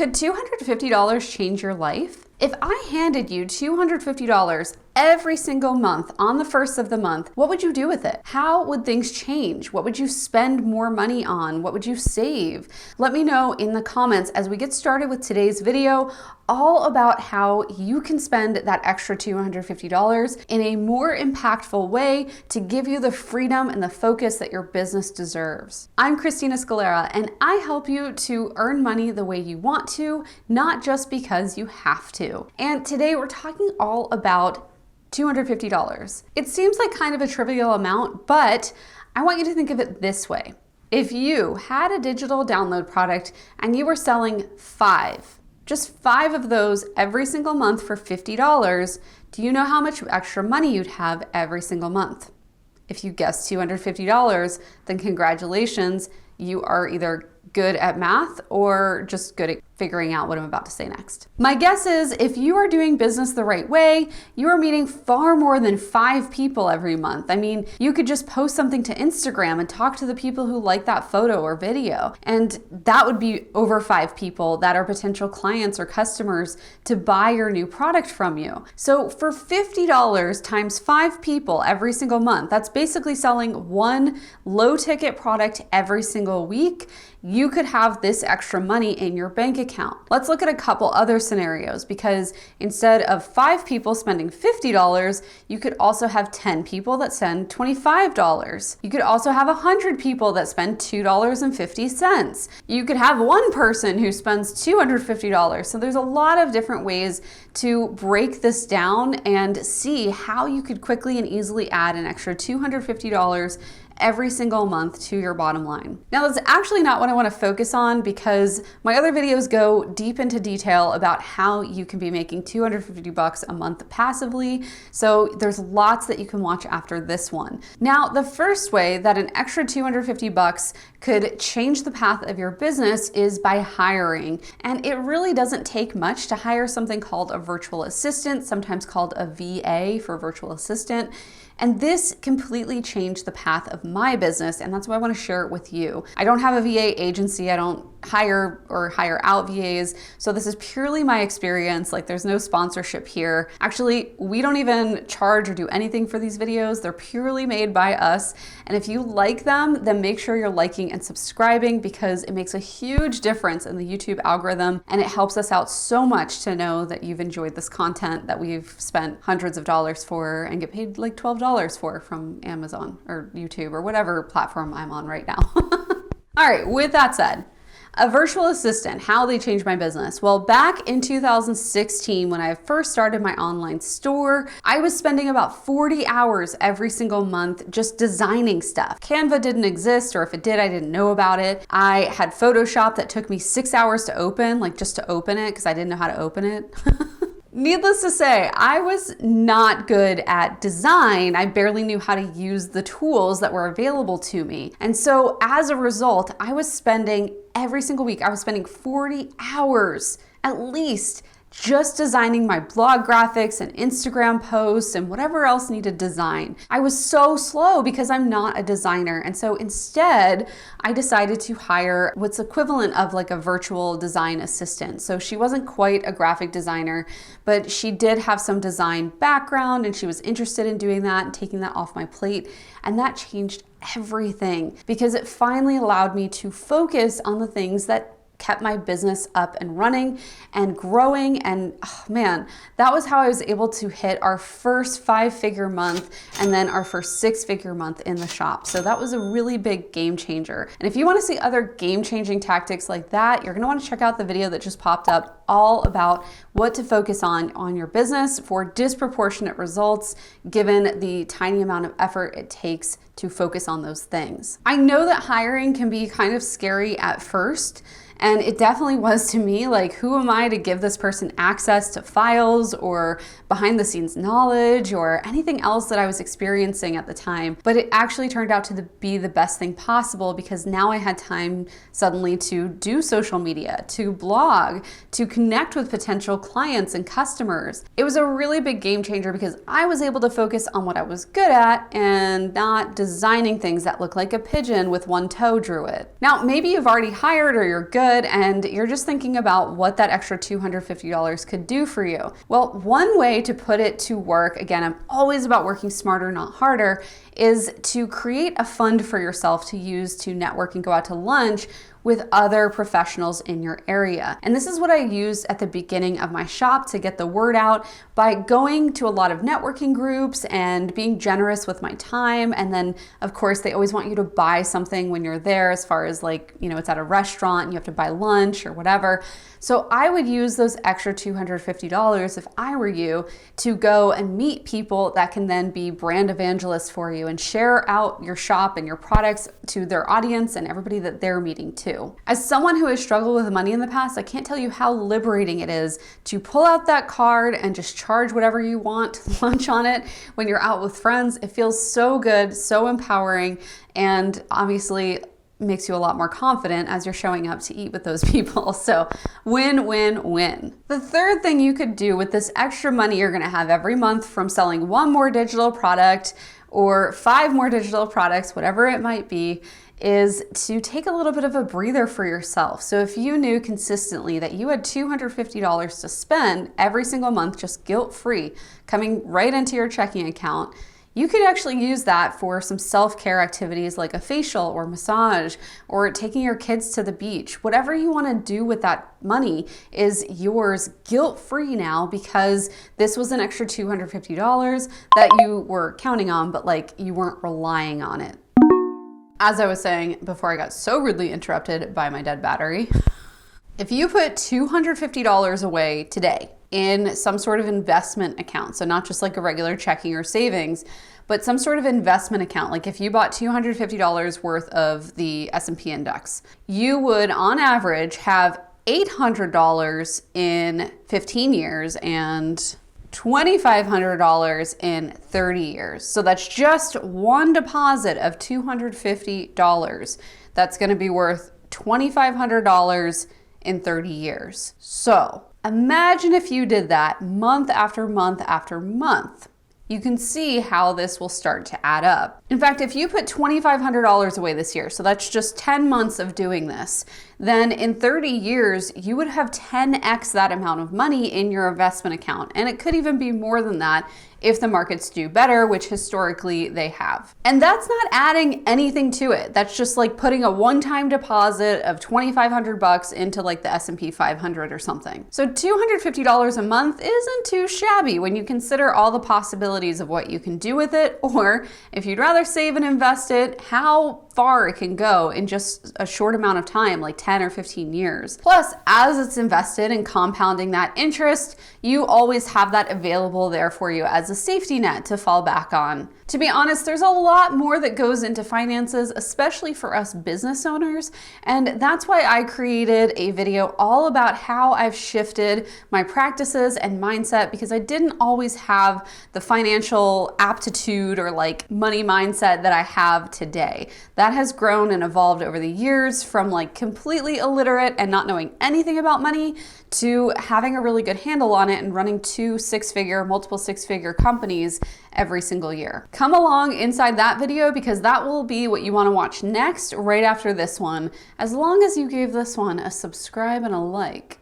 Could $250 change your life? If I handed you $250 every single month on the first of the month, what would you do with it? How would things change? What would you spend more money on? What would you save? Let me know in the comments as we get started with today's video, all about how you can spend that extra $250 in a more impactful way to give you the freedom and the focus that your business deserves. I'm Christina Scalera, and I help you to earn money the way you want to, not just because you have to. And today we're talking all about $250. It seems like kind of a trivial amount, but I want you to think of it this way. If you had a digital download product and you were selling just five of those every single month for $50, do you know how much extra money you'd have every single month? If you guessed $250, then congratulations, you are either good at math or just good at figuring out what I'm about to say next. My guess is if you are doing business the right way, you are meeting far more than 5 people every month. I mean, you could just post something to Instagram and talk to the people who like that photo or video, and that would be over 5 people that are potential clients or customers to buy your new product from you. So for $50 times 5 people every single month, that's basically selling one low ticket product every single week. You could have this extra money in your bank account. Let's look at a couple other scenarios, because instead of 5 people spending $50, you could also have 10 people that spend $25. You could also have 100 people that spend $2.50. You could have one person who spends $250. So there's a lot of different ways to break this down and see how you could quickly and easily add an extra $250 every single month to your bottom line. Now, that's actually not what I want to focus on, because my other videos go deep into detail about how you can be making $250 a month passively. So there's lots that you can watch after this one. Now, the first way that an extra $250 could change the path of your business is by hiring. And it really doesn't take much to hire something called a virtual assistant, sometimes called a VA for virtual assistant. And this completely changed the path of my business, and that's why I want to share it with you. I don't have a VA agency. I don't hire or hire out VAs. So this is purely my experience. Like, there's no sponsorship here. Actually, we don't even charge or do anything for these videos. They're purely made by us. And if you like them, then make sure you're liking and subscribing, because it makes a huge difference in the YouTube algorithm. And it helps us out so much to know that you've enjoyed this content that we've spent hundreds of dollars for and get paid like $12 for from Amazon or YouTube or whatever platform I'm on right now. All right, with that said, a virtual assistant, how they changed my business. Well, back in 2016, when I first started my online store, I was spending about 40 hours every single month just designing stuff. Canva didn't exist, or if it did, I didn't know about it. I had Photoshop that took me 6 hours to open, like just to open it, because I didn't know how to open it. Needless to say, I was not good at design. I barely knew how to use the tools that were available to me. And so as a result, I was spending every single week, I was spending 40 hours at least just designing my blog graphics and Instagram posts and whatever else needed design. I was so slow because I'm not a designer. And so instead, I decided to hire what's equivalent of like a virtual design assistant. So she wasn't quite a graphic designer, but she did have some design background, and she was interested in doing that and taking that off my plate. And that changed everything, because it finally allowed me to focus on the things that kept my business up and running and growing. And oh man, that was how I was able to hit our first 5-figure month and then our first 6-figure month in the shop. So that was a really big game changer. And if you want to see other game-changing tactics like that, you're going to want to check out the video that just popped up all about what to focus on your business for disproportionate results, given the tiny amount of effort it takes to focus on those things. I know that hiring can be kind of scary at first, and it definitely was to me. Like, who am I to give this person access to files or behind the scenes knowledge or anything else that I was experiencing at the time? But it actually turned out to be the best thing possible, because now I had time suddenly to do social media, to blog, to connect with potential clients and customers. It was a really big game changer, because I was able to focus on what I was good at and not designing things that look like a pigeon with one toe drew it. Now, maybe you've already hired or you're good good and you're just thinking about what that extra $250 could do for you. Well, one way to put it to work, again, I'm always about working smarter, not harder, is to create a fund for yourself to use to network and go out to lunch with other professionals in your area. And this is what I used at the beginning of my shop to get the word out by going to a lot of networking groups and being generous with my time. And then of course, they always want you to buy something when you're there, as far as like, it's at a restaurant and you have to buy lunch or whatever. So I would use those extra $250 if I were you to go and meet people that can then be brand evangelists for you and share out your shop and your products to their audience and everybody that they're meeting too. As someone who has struggled with money in the past, I can't tell you how liberating it is to pull out that card and just charge whatever you want lunch on it when you're out with friends. It feels so good, so empowering, and obviously makes you a lot more confident as you're showing up to eat with those people. So win, win, win. The third thing you could do with this extra money you're gonna have every month from selling one more digital product or 5 more digital products, whatever it might be, is to take a little bit of a breather for yourself. So if you knew consistently that you had $250 to spend every single month, just guilt-free, coming right into your checking account, you could actually use that for some self-care activities like a facial or massage or taking your kids to the beach. Whatever you want to do with that money is yours guilt-free now, because this was an extra $250 that you were counting on, but like you weren't relying on it. As I was saying before I got so rudely interrupted by my dead battery, if you put $250 away today in some sort of investment account, so not just like a regular checking or savings, but some sort of investment account, like if you bought $250 worth of the S&P index, you would on average have $800 in 15 years and $2,500 in 30 years. So that's just one deposit of $250. That's going to be worth $2,500 in 30 years. So imagine if you did that month after month after month. You can see how this will start to add up. In fact, if you put $2,500 away this year, so that's just 10 months of doing this, then in 30 years, you would have 10x that amount of money in your investment account. And it could even be more than that if the markets do better, which historically they have. And that's not adding anything to it. That's just like putting a one-time deposit of $2,500 into like the S&P 500 or something. So $250 a month isn't too shabby when you consider all the possibilities of what you can do with it, or if you'd rather save and invest it, how far it can go in just a short amount of time, like 10 or 15 years. Plus, as it's invested and compounding that interest, you always have that available there for you as a safety net to fall back on. To be honest, there's a lot more that goes into finances, especially for us business owners, and that's why I created a video all about how I've shifted my practices and mindset, because I didn't always have the financial aptitude or like money mindset that I have today. That has grown and evolved over the years, from like completely illiterate and not knowing anything about money to having a really good handle on it and running 2 six-figure, multiple six-figure companies every single year. Come along inside that video, because that will be what you want to watch next right after this one, as long as you gave this one a subscribe and a like.